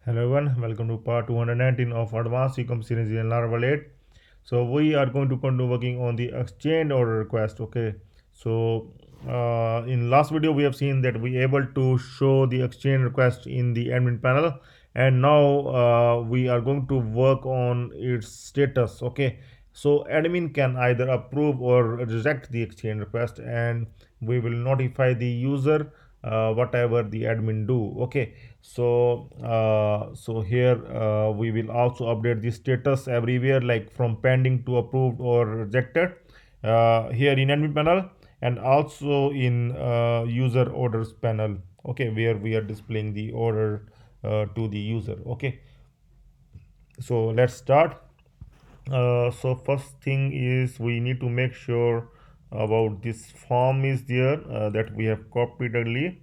Hello everyone, welcome to part 219 of Advanced Ecom series in Laravel 8. So we are going to continue working on the exchange order request. Okay, so in last video we have seen that we able to show the exchange request in the admin panel, and now we are going to work on its status. Okay, so admin can either approve or reject the exchange request, and we will notify the user whatever the admin do. Okay, so here we will also update the status everywhere, like from pending to approved or rejected, here in admin panel, and also in user orders panel. Okay, where we are displaying the order to the user. Okay, so let's start. So first thing is we need to make sure about this form is there, that we have copied earlier.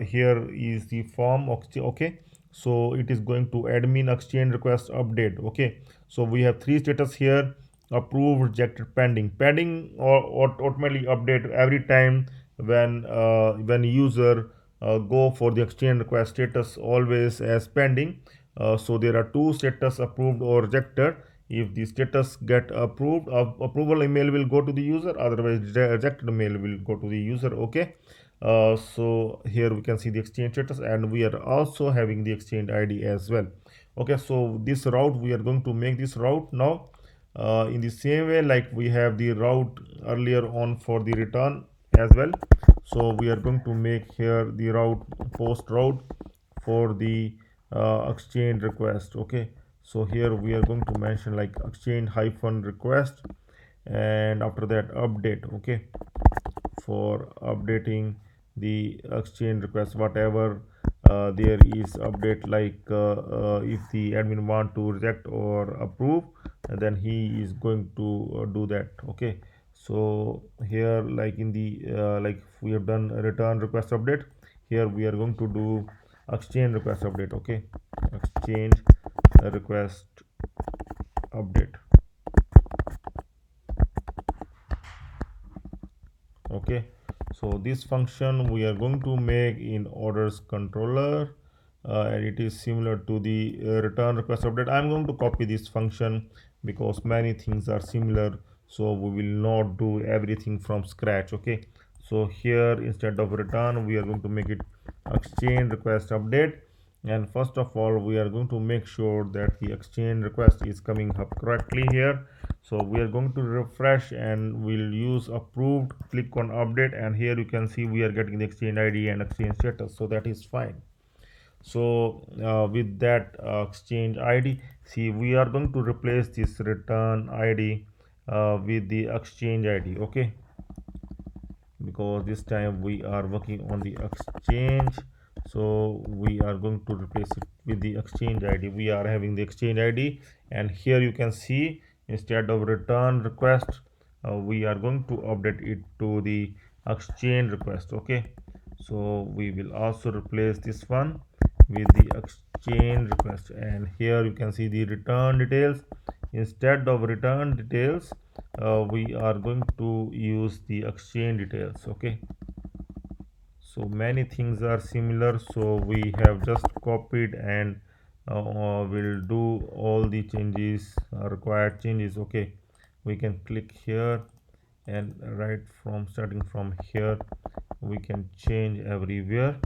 Here is the form. Okay, so it is going to admin exchange request update. Okay, so we have three status here: approved, rejected, pending. Pending or automatically update every time when user go for the exchange request status, always as pending. So there are two status: approved or rejected. If the status get approved, approval email will go to the user, otherwise rejected mail will go to the user. Okay, so here we can see the exchange status, and we are also having the exchange ID as well. Okay, so this route, we are going to make this route now in the same way like we have the route earlier on for the return as well. So we are going to make here the route, post route for the exchange request. Okay, so here we are going to mention like exchange hyphen request, and after that update. Okay, for updating the exchange request, whatever there is update, like if the admin want to reject or approve, then he is going to do that. Okay, so here like in the like we have done a return request update, here we are going to do exchange request update. Okay, exchange request update. Okay, so this function we are going to make in orders controller, and it is similar to the return request update. I'm going to copy this function because many things are similar, so we will not do everything from scratch. Okay, so here instead of return, we are going to make it exchange request update. And first of all, we are going to make sure that the exchange request is coming up correctly here. So we are going to refresh and we'll use approved, click on update, and here you can see we are getting the exchange ID and exchange status, so that is fine. So with that exchange ID, see, we are going to replace this return ID with the exchange ID. Okay, because this time we are working on the exchange, so we are going to replace it with the exchange ID. We are having the exchange ID, and here you can see instead of return request, we are going to update it to the exchange request. Okay, so we will also replace this one with the exchange request, and here you can see the return details. Instead of return details, we are going to use the exchange details. Okay, so many things are similar, so we have just copied and will do all the changes, required changes. Okay, we can click here, and right from starting from here we can change everywhere.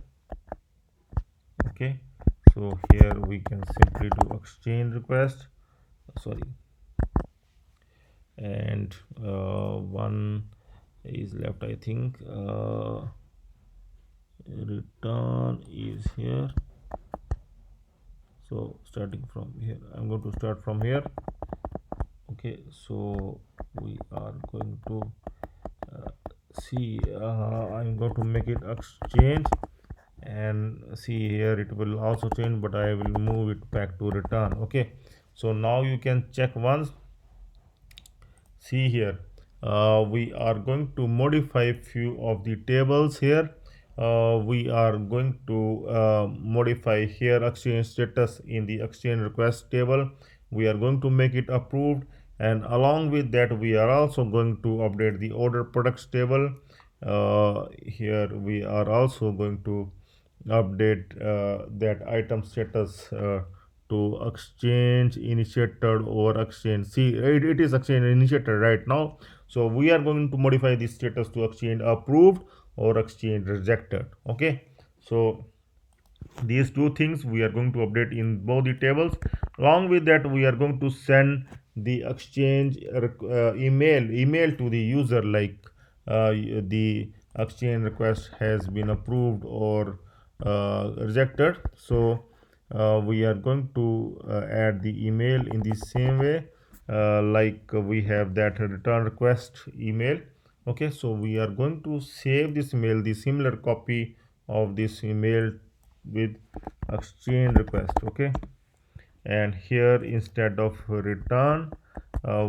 Okay, so here we can simply do exchange request, sorry, and one is left, I think. Return is here, so starting from here, I'm going to start from here. Okay, so we are going to see, I'm going to make it exchange, and see here it will also change, but I will move it back to return. Okay, so now you can check once. See here, we are going to modify few of the tables here. We are going to modify here exchange status in the exchange request table. We are going to make it approved, and along with that we are also going to update the order products table. Here we are also going to update that item status to exchange initiated or exchange. See, it is exchange initiated right now. So we are going to modify this status to exchange approved or exchange rejected. Okay. So these two things we are going to update in both the tables. Along with that, we are going to send the exchange email to the user, like the exchange request has been approved or rejected. So we are going to add the email in the same way, like we have that return request email. Okay, so we are going to save this email, the similar copy of this email with exchange request. Okay, and here instead of return,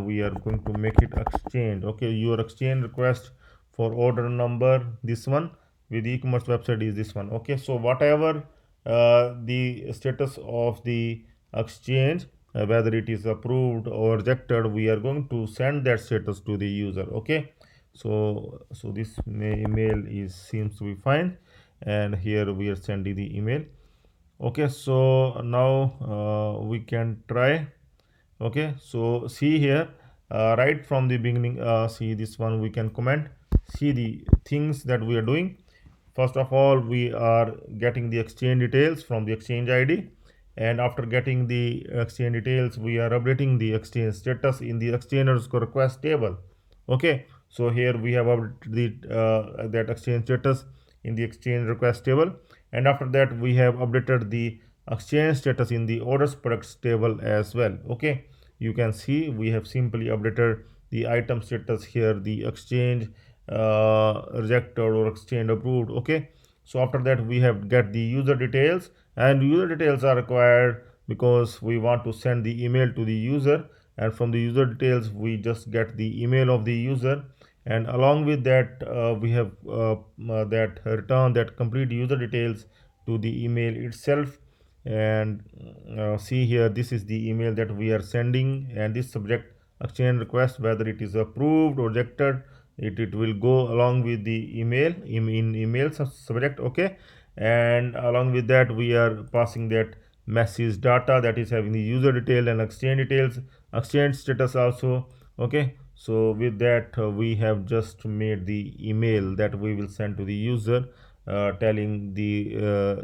we are going to make it exchange. Okay, your exchange request for order number, this one with e-commerce website is this one. Okay, so whatever the status of the exchange, whether it is approved or rejected, we are going to send that status to the user. Okay, so this email is seems to be fine, and here we are sending the email. Okay, so now we can try. Okay, so see here, right from the beginning, see this one, we can comment, see the things that we are doing. First of all, we are getting the exchange details from the exchange ID, and after getting the exchange details, we are updating the exchange status in the exchange underscore request table. Okay, so here we have updated that exchange status in the exchange request table, and after that we have updated the exchange status in the orders products table as well. Okay, you can see we have simply updated the item status here, the exchange rejected or exchange approved. Okay, so after that we have get the user details, and user details are required because we want to send the email to the user, and from the user details we just get the email of the user, and along with that we have that return that complete user details to the email itself. And see here, this is the email that we are sending, and this subject exchange request, whether it is approved or rejected, it will go along with the email in email subject. Okay, and along with that we are passing that message data that is having the user detail and exchange details, exchange status also. Okay, so with that we have just made the email that we will send to the user, telling the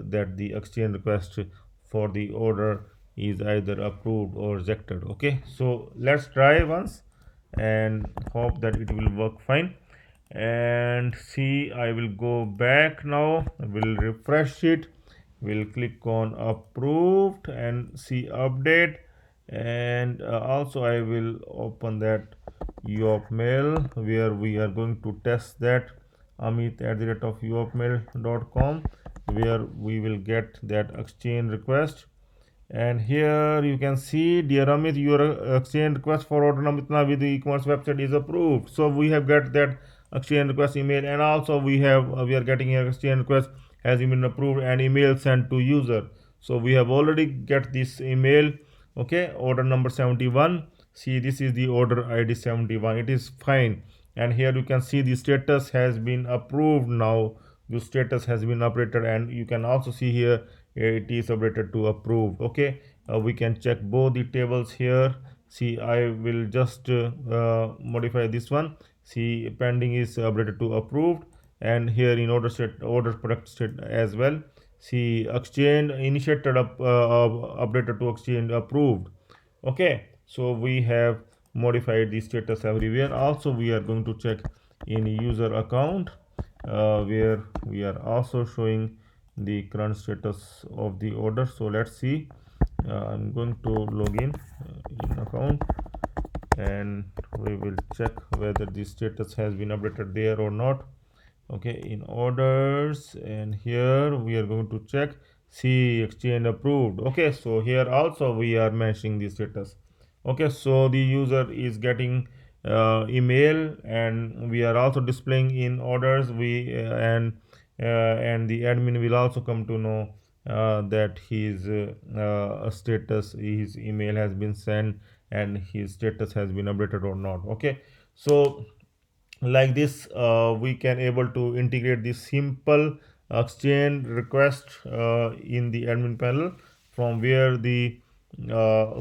that the exchange request for the order is either approved or rejected. Okay, so let's try once and hope that it will work fine. And see, I will go back now, I will refresh it, will click on approved and see update. And also I will open that Yopmail where we are going to test that amit@yopmail.com, where we will get that exchange request. And here you can see, dear Amit, your exchange request for order Namitna with the e-commerce website is approved. So we have got that exchange request email, and also we are getting an exchange request has been approved and email sent to user. So we have already get this email. Okay, order number 71. See, this is the order ID 71. It is fine, and here you can see the status has been approved now. The status has been updated, and you can also see here it is updated to approved. Okay, we can check both the tables here. See, I will just modify this one. See, pending is updated to approved, and here in order set, order product state as well. See, exchange initiated updated to exchange approved. Okay, so we have modified the status everywhere. Also we are going to check in user account, where we are also showing the current status of the order. So let's see, I'm going to log in account, and we will check whether the status has been updated there or not. Okay, in orders, and here we are going to check, see, exchange approved. Okay, so here also we are mentioning the status. Okay, so the user is getting email, and we are also displaying in orders. We and the admin will also come to know that his status, his email has been sent and his status has been updated or not. Okay, so like this we can able to integrate this simple exchange request in the admin panel, from where the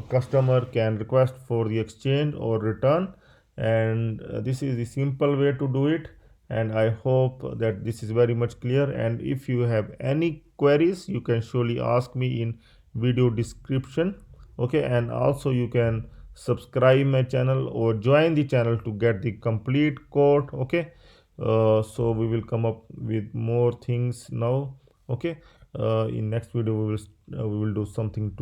customer can request for the exchange or return. And this is the simple way to do it, and I hope that this is very much clear. And if you have any queries, you can surely ask me in video description. Okay, and also you can subscribe my channel or join the channel to get the complete code. Okay, so we will come up with more things now. Okay, in next video we will do something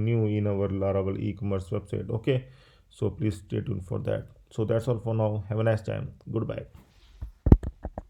new in our Laravel e-commerce website. Okay, so please stay tuned for that. So that's all for now. Have a nice time. Goodbye.